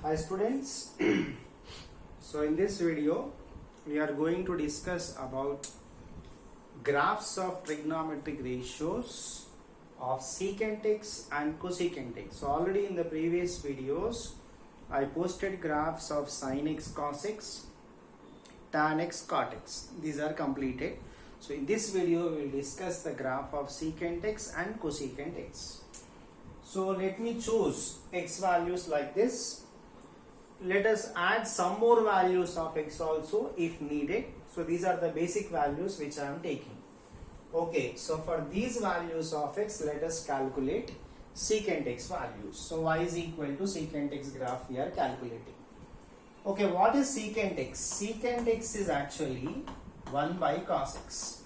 Hi students. So in this video we are going to discuss about graphs of trigonometric ratios of secant x and cosecant x. So already in the previous videos I posted graphs of sin x, cos x, tan x, cot x. These are completed. So in this video we will discuss the graph of secant x and cosecant x. So let me choose x values like this. Let us add some more values of x also if needed. So these are the basic values which I am taking. Okay, so for these values of x, let us calculate secant x values. So y is equal to secant x graph we are calculating. Okay, what is secant x? Secant x is actually 1 by cos x.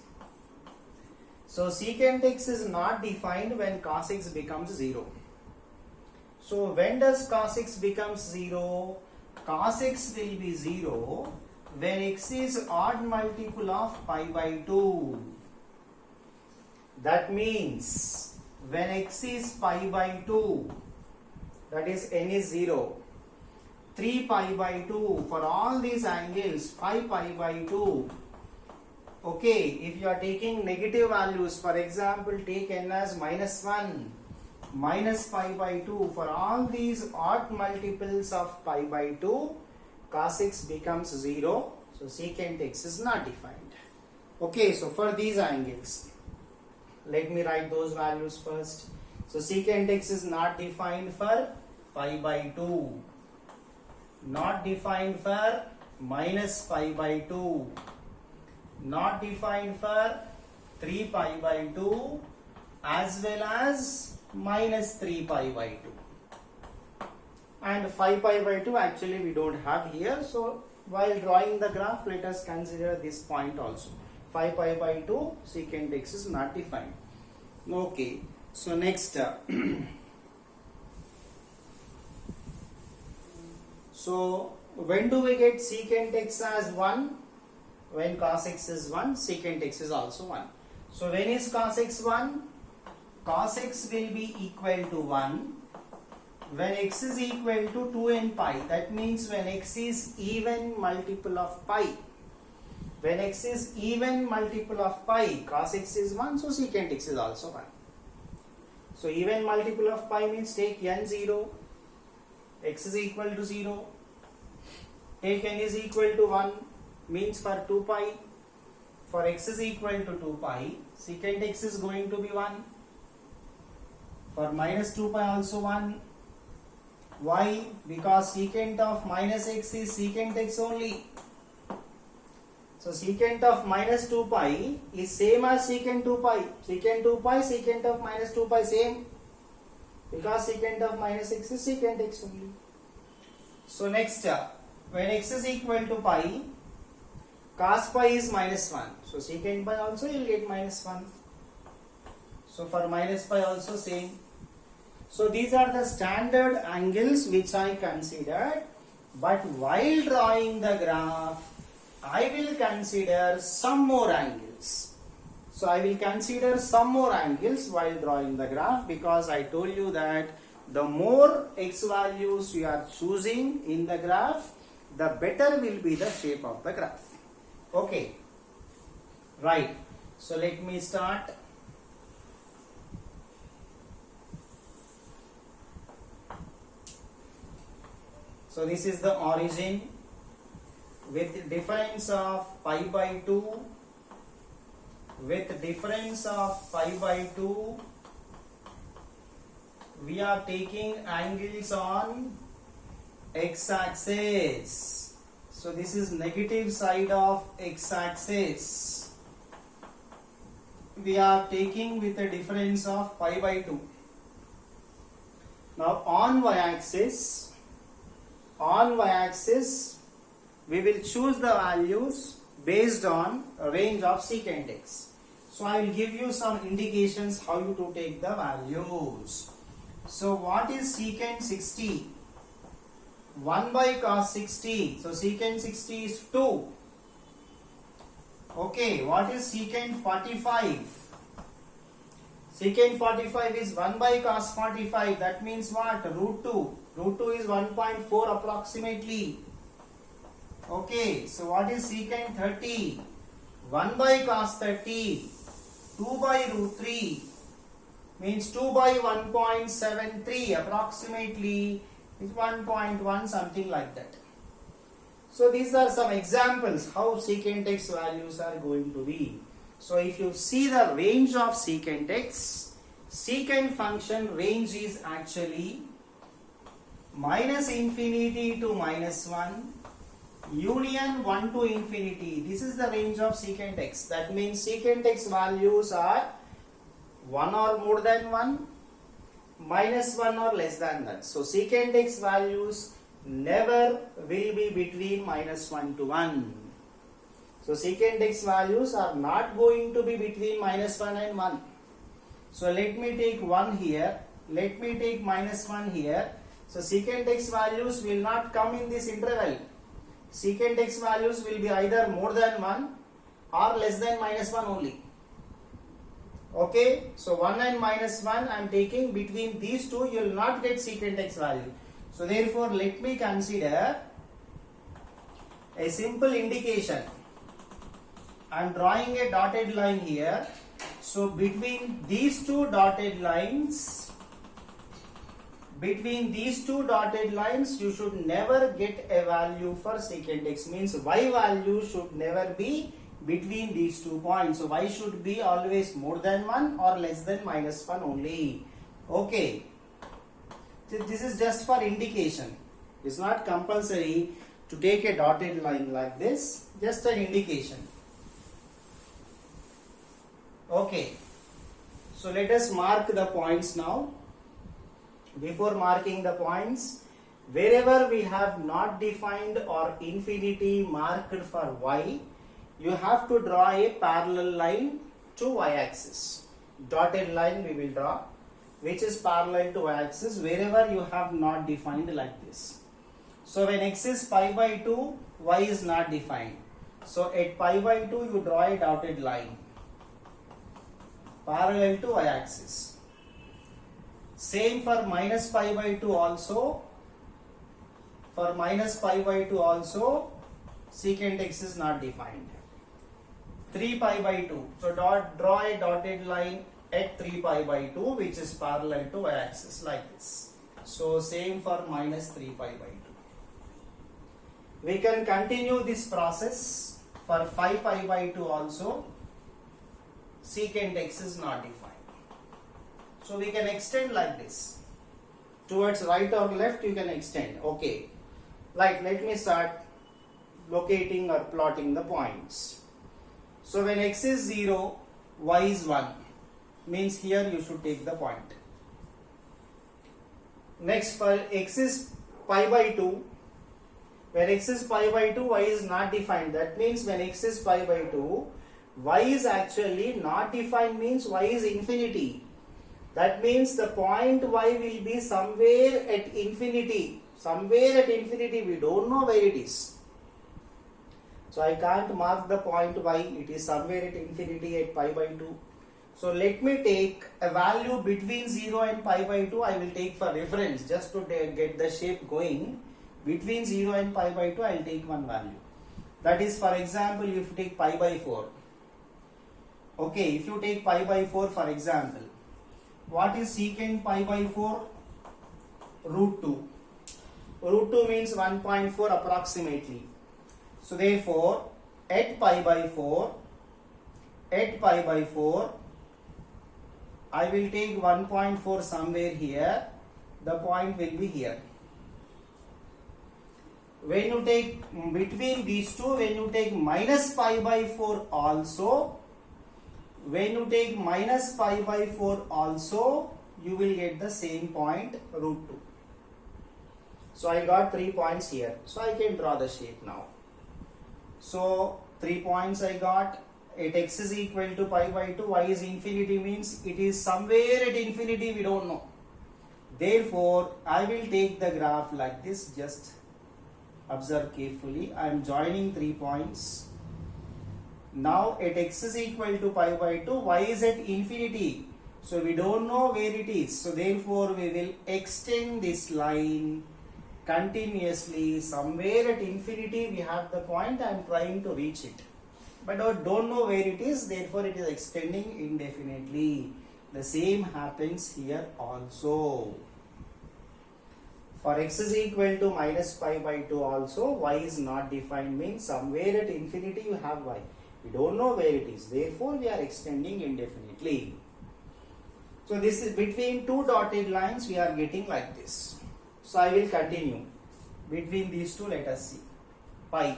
So secant x is not defined when cos x becomes 0. So when does cos x becomes 0? Cos x will be 0 when x is odd multiple of pi by 2. That means when x is pi by 2, that is n is 0, 3 pi by 2 for all these angles, 5 pi by 2. Okay, if you are taking negative values, for example take n as -1, minus pi by 2, for all these odd multiples of pi by 2, cos x becomes 0. So secant x is not defined. Okay, so for these angles, let me write those values first. So secant x is not defined for pi by 2, not defined for minus pi by 2, not defined for 3 pi by 2, as well as minus 3 pi by 2, and 5 pi by 2 actually we don't have here. So while drawing the graph, let us consider this point also. 5 pi by 2 secant x is not defined. Okay, so next so when do we get secant x as 1? When cos x is 1, secant x is also 1. So when is cos x 1? Cos x will be equal to 1 when x is equal to 2n pi. That means when x is even multiple of pi. When x is even multiple of pi, cos x is 1, so secant x is also 1. So even multiple of pi means take n 0, x is equal to 0, take n is equal to 1, means for 2 pi, for x is equal to 2 pi, secant x is going to be 1. For minus 2 pi also 1. Why? Because secant of minus x is secant x only. So secant of minus 2 pi is same as secant 2 pi. Secant 2 pi, secant of minus 2 pi same. Because secant of minus x is secant x only. So next, when x is equal to pi, cos pi is minus 1. So secant pi also you will get minus 1. So for minus pi also same. So these are the standard angles which I considered, but while drawing the graph I will consider some more angles. So I will consider some more angles while drawing the graph, because I told you that the more x values you are choosing in the graph, the better will be the shape of the graph. Okay, right. So let me start. So this is the origin with difference of pi by 2, with difference of pi by 2, we are taking angles on x axis. So this is negative side of x axis. We are taking with a difference of pi by 2. Now on y axis, we will choose the values based on a range of secant x. So I will give you some indications how you to take the values. So what is secant 60? 1 by cos 60. So secant 60 is 2. Okay, what is secant 45? Secant 45 is 1 by cos 45. That means what? Root 2. Root 2 is 1.4 approximately. Okay, so what is secant 30? 1 by cos 30. 2 by root 3 means 2 by 1.73 approximately is 1.1, something like that. So these are some examples how secant x values are going to be. So if you see the range of secant x, secant function range is actually minus infinity to minus 1, union 1 to infinity. This is the range of secant x. That means secant x values are 1 or more than 1, minus 1 or less than that. So secant x values never will be between minus 1 to 1. So secant x values are not going to be between minus 1 and 1. So let me take 1 here, let me take minus 1 here. So secant x values will not come in this interval. Secant x values will be either more than 1 or less than minus 1 only. Okay, so 1 and minus 1 I am taking between these two, you will not get secant x value. So therefore let me consider a simple indication. I am drawing a dotted line here. So between these two dotted lines, you should never get a value for secant x. Means y value should never be between these 2 points. So y should be always more than 1 or less than minus 1 only. Okay. This is just for indication. It's not compulsory to take a dotted line like this. Just an indication. Okay. So let us mark the points now. Before marking the points, wherever we have not defined or infinity marked for y, you have to draw a parallel line to y-axis. Dotted line we will draw, which is parallel to y-axis wherever you have not defined like this. So when x is pi by 2, y is not defined. So at pi by 2 you draw a dotted line parallel to y-axis. Same for minus pi by 2 also. For minus pi by 2 also, secant x is not defined. 3 pi by 2. So draw a dotted line at 3 pi by 2 which is parallel to y-axis like this. So same for minus 3 pi by 2. We can continue this process for 5 pi by 2 also. Secant x is not defined. So we can extend like this. Towards right or left you can extend. Okay. Like let me start locating or plotting the points. So when x is 0, y is 1. Means here you should take the point. Next for x is pi by 2. When x is pi by 2, y is not defined. That means when x is pi by 2, y is actually not defined, means y is infinity. That means the point y will be somewhere at infinity. Somewhere at infinity, we don't know where it is. So I can't mark the point y, it is somewhere at infinity at pi by 2. So let me take a value between 0 and pi by 2, I will take for reference just to get the shape going. Between 0 and pi by 2, I will take one value. That is, for example, if you take pi by 4. Okay, if you take pi by 4 for example, what is secant pi by 4? Root 2. Root 2 means 1.4 approximately. So therefore, at pi by 4, I will take 1.4 somewhere here. The point will be here. When you take between these two, when you take minus pi by 4 also, you will get the same point, root 2. So I got 3 points here. So I can draw the shape now. So 3 points I got. At x is equal to pi by 2, y is infinity, means it is somewhere at infinity, we don't know. Therefore, I will take the graph like this. Just observe carefully. I am joining 3 points. Now at x is equal to pi by 2, y is at infinity. So we don't know where it is. So therefore we will extend this line continuously. Somewhere at infinity we have the point. I am trying to reach it, but I don't know where it is. Therefore it is extending indefinitely. The same happens here also. For x is equal to minus pi by 2 also, y is not defined means somewhere at infinity you have y. We don't know where it is. Therefore we are extending indefinitely. So this is between two dotted lines we are getting like this. So I will continue. Between these two, let us see. Pi.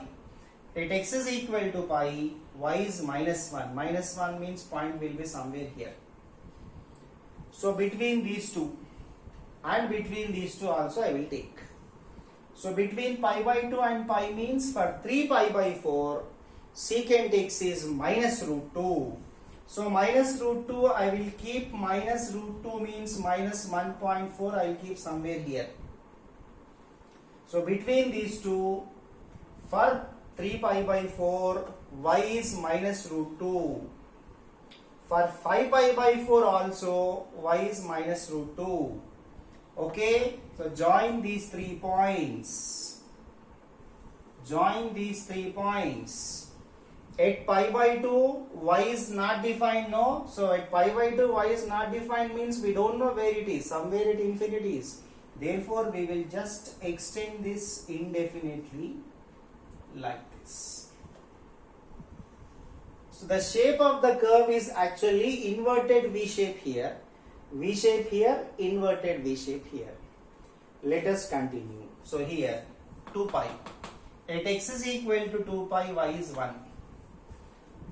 Let x is equal to pi, y is minus 1. Minus 1 means point will be somewhere here. So between these two and between these two also I will take. So between pi by 2 and pi means for 3 pi by 4 secant x is minus root 2. So minus root 2 I will keep, minus root 2 means minus 1.4 I will keep somewhere here. So between these two, for 3 pi by 4 y is minus root 2. For 5 pi by 4 also y is minus root 2. Okay, so join these 3 points. Join these 3 points. At pi by 2 y is not defined, no. So at pi by 2 y is not defined means we don't know where it is. Somewhere at infinity is. Therefore we will just extend this indefinitely like this. So the shape of the curve is actually inverted V shape here. V shape here, inverted V shape here. Let us continue. So here 2 pi. At x is equal to 2 pi, y is 1.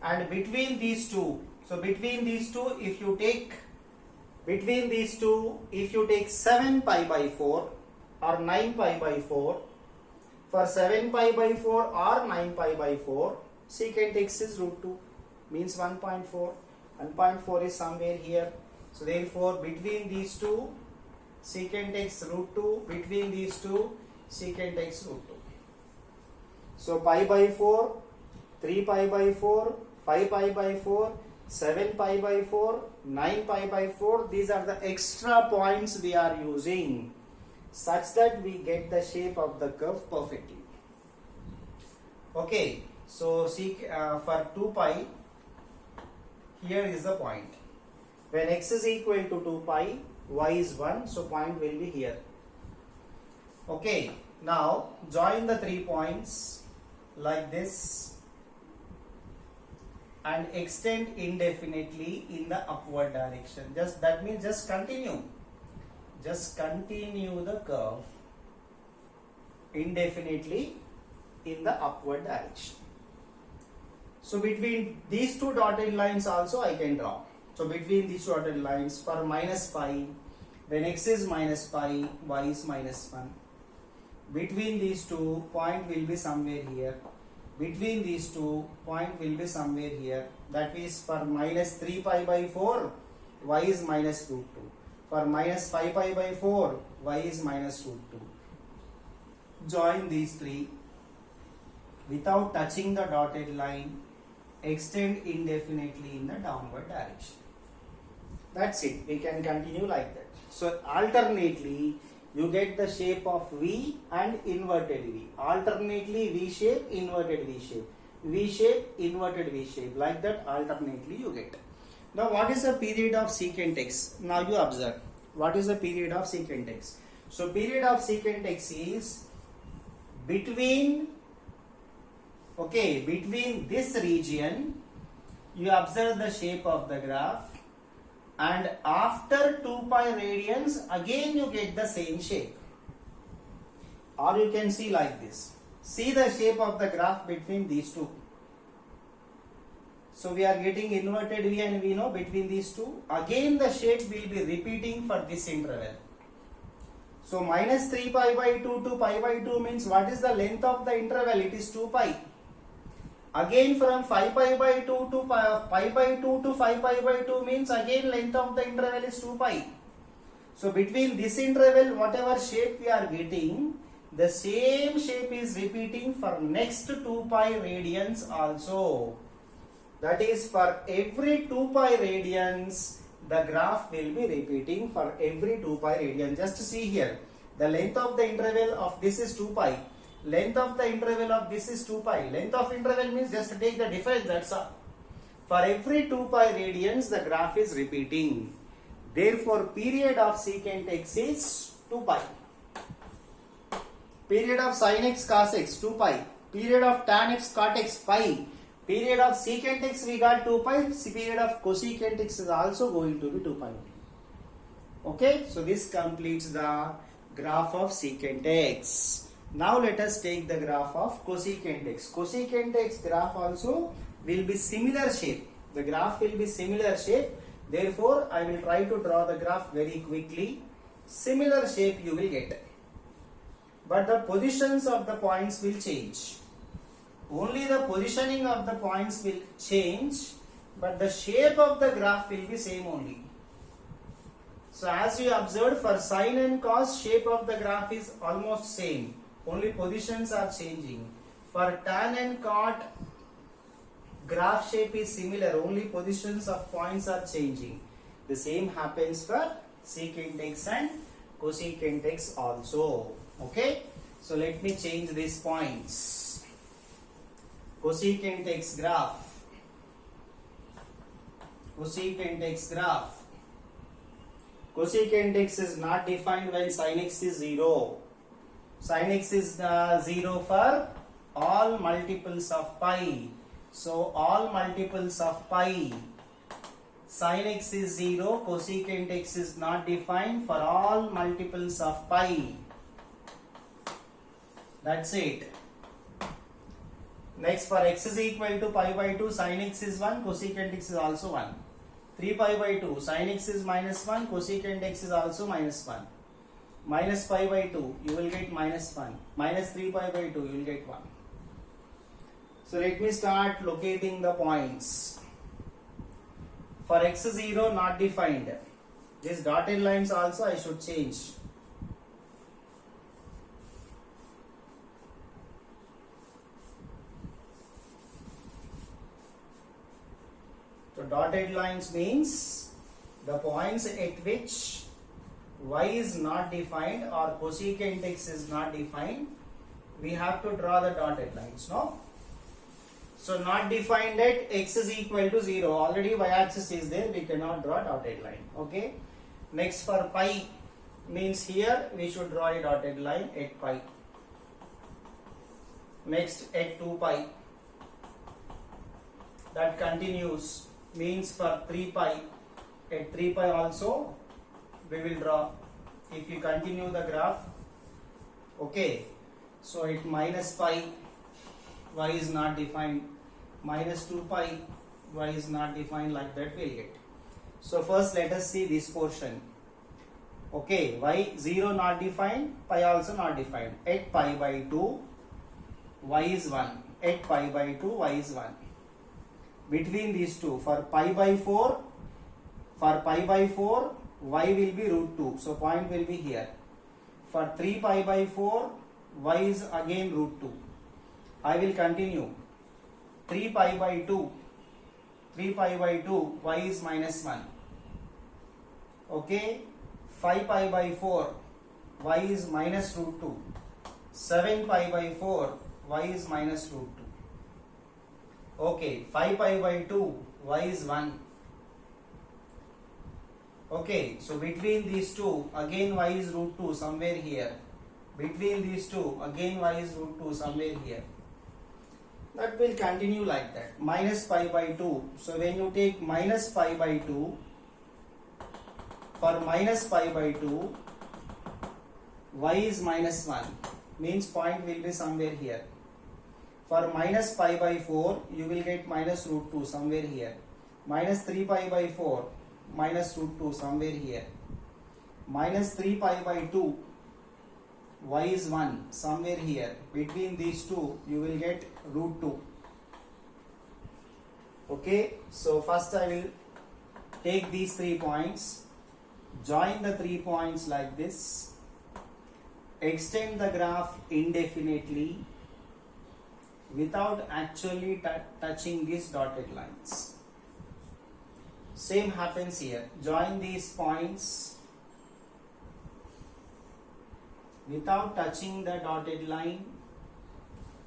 And between these two, so between these two if you take, between these two if you take 7 pi by 4 or 9 pi by 4, for 7 pi by 4 or 9 pi by 4, secant x is root 2 means 1.4. 1.4 is somewhere here. So therefore between these two secant x root 2, between these two secant x root 2. So pi by 4, 3 pi by 4, 5 pi by 4, 7 pi by 4, 9 pi by 4, these are the extra points we are using such that we get the shape of the curve perfectly. Okay, so for 2 pi, here is the point. When x is equal to 2 pi, y is 1, so point will be here. Okay, now join the 3 points like this and extend indefinitely in the upward direction. Just that means just continue. Just continue the curve indefinitely in the upward direction. So between these two dotted lines also I can draw. So between these dotted lines for minus pi, when x is minus pi, y is minus 1. Between these two, point will be somewhere here. Between these two, point will be somewhere here. That is for minus 3 pi by 4, y is minus root 2. For minus 5 pi by 4, y is minus root 2. Join these three without touching the dotted line. Extend indefinitely in the downward direction. That's it. We can continue like that. So alternately you get the shape of V and inverted V. Alternately V shape, inverted V shape. V shape, inverted V shape. Like that alternately you get. Now what is the period of secant x? Now you observe. What is the period of secant x? So period of secant x is between, okay, between this region, you observe the shape of the graph, and after 2 pi radians again you get the same shape. Or you can see like this. See the shape of the graph between these two. So we are getting inverted V and V now between these two. Again the shape will be repeating for this interval. So minus 3 pi by 2 to pi by 2 means what is the length of the interval? It is 2 pi. Again from 5 pi by 2 to pi by 2 to 5 pi by 2 means again length of the interval is 2 pi. So between this interval whatever shape we are getting, the same shape is repeating for next 2 pi radians also. That is for every 2 pi radians the graph will be repeating for every 2 pi radian. Just see here, the length of the interval of this is 2 pi, length of the interval of this is 2 pi. Length of interval means just take the difference, that's all. For every 2 pi radians, the graph is repeating. Therefore, period of secant x is 2 pi. Period of sin x cos x 2 pi. Period of tan x cot x pi. Period of secant x we got 2 pi. Period of cosecant x is also going to be 2 pi. Okay, so this completes the graph of secant x. Now let us take the graph of cosecant x. Cosecant x graph also will be similar shape. The graph will be similar shape. Therefore, I will try to draw the graph very quickly. Similar shape you will get. But the positions of the points will change. Only the positioning of the points will change, but the shape of the graph will be same only. So as you observed, for sin and cos, shape of the graph is almost same. Only positions are changing. For tan and cot, graph shape is similar. Only positions of points are changing. The same happens for secant x and cosecant x also. Okay, so let me change these points. Cosecant x graph. Cosecant x graph. Cosecant x is not defined when sin x is 0. Sin x is 0 for all multiples of pi. So all multiples of pi. Sin x is 0. Cosecant x is not defined for all multiples of pi. That's it. Next, for x is equal to pi by 2, sin x is 1, cosecant x is also 1. 3 pi by 2, sin x is minus 1, cosecant x is also minus 1. Minus pi by 2, you will get minus 1. Minus 3 pi by 2, you will get 1. So let me start locating the points. For x 0 not defined, these dotted lines also I should change. So dotted lines means the points at which y is not defined or cosecant x is not defined, we have to draw the dotted lines, no? So not defined at x is equal to 0. Already y-axis is there, we cannot draw dotted line. Okay. Next, for pi means here we should draw a dotted line at pi. Next, at 2 pi. That continues. Means for 3 pi, at 3 pi also we will draw. If you continue the graph, okay, so at minus pi, y is not defined, minus 2 pi, y is not defined, like that we'll get. So first let us see this portion. Okay, y 0 not defined, pi also not defined. At pi by 2, y is 1. At pi by 2, y is 1. Between these two, for pi by 4, y will be root 2. So point will be here. For 3 pi by 4, y is again root 2. I will continue. 3 pi by 2, y is minus 1. Okay. 5 pi by 4, y is minus root 2. 7 pi by 4, y is minus root 2. Okay, 5 pi by 2, y is 1. Okay, so between these two, again y is root 2 somewhere here. Between these two, again y is root 2 somewhere here. That will continue like that. Minus pi by 2. So when you take minus pi by 2, for minus pi by 2, y is minus 1. Means point will be somewhere here. For minus pi by 4, you will get minus root 2 somewhere here. Minus 3 pi by 4, minus root 2 somewhere here. Minus 3 pi by 2, y is 1 somewhere here. Between these two, you will get root 2. Okay, so first I will take these 3 points, join the 3 points like this, extend the graph indefinitely without actually touching these dotted lines. Same happens here. Join these points without touching the dotted line.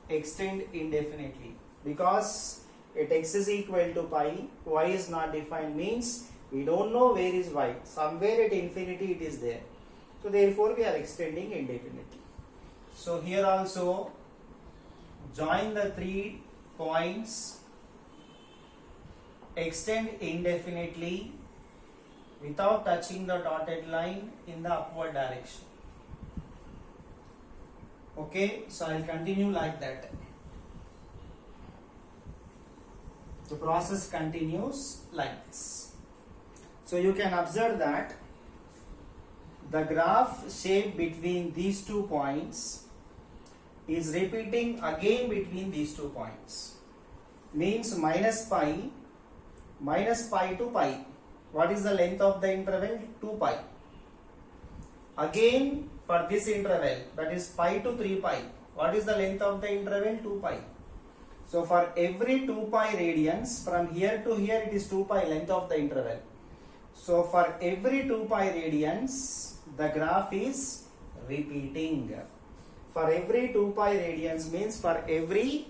Extend indefinitely, because at x is equal to pi, y is not defined, means we don't know where is y. Somewhere at infinity it is there. So therefore we are extending indefinitely. So here also join the 3 points, extend indefinitely without touching the dotted line in the upward direction. Okay, so I will continue like that. The process continues like this. So you can observe that the graph shape between these 2 points is repeating again between these 2 points. Means minus pi to pi. What is the length of the interval? 2 pi. Again for this interval, that is pi to 3 pi. What is the length of the interval? 2 pi. So for every 2 pi radians, from here to here it is 2 pi length of the interval. So for every 2 pi radians, the graph is repeating. For every 2 pi radians means for every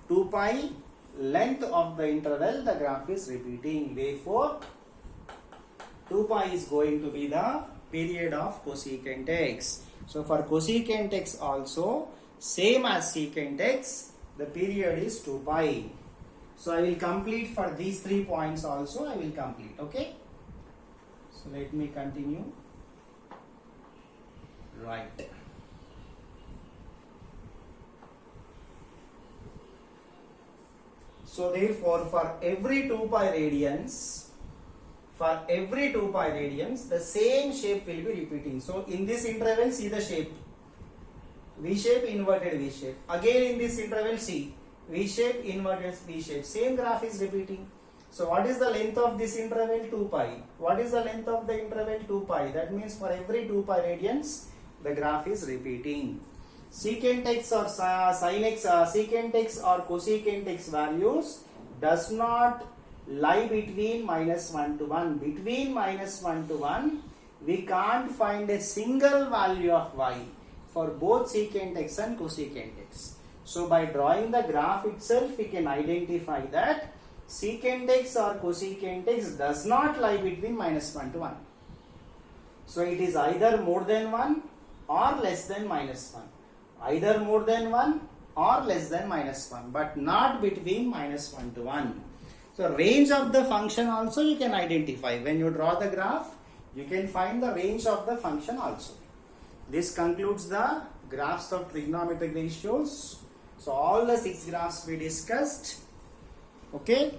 2 pi length of the interval, the graph is repeating. Therefore, 2 pi is going to be the period of cosecant x. So for cosecant x also, same as secant x, the period is 2 pi. So I will complete for these 3 points also, I will complete. Okay. So let me continue. Right. So therefore for every 2 pi radians, the same shape will be repeating. So in this interval, see the shape. V shape, inverted V shape. Again in this interval, see V shape, inverted V shape. Same graph is repeating. So what is the length of this interval? 2 pi. What is the length of the interval? 2 pi. That means for every 2 pi radians, the graph is repeating. Secant x or sin x, secant x or cosecant x values does not lie between minus 1 to 1. Between minus 1 to 1, we can't find a single value of y for both secant x and cosecant x. So by drawing the graph itself, we can identify that secant x or cosecant x does not lie between minus 1 to 1. So it is either more than 1 or less than minus 1. Either more than 1 or less than minus 1, but not between minus 1 to 1. So range of the function also you can identify. When you draw the graph, you can find the range of the function also. This concludes the graphs of trigonometric ratios. So all the 6 graphs we discussed. Okay.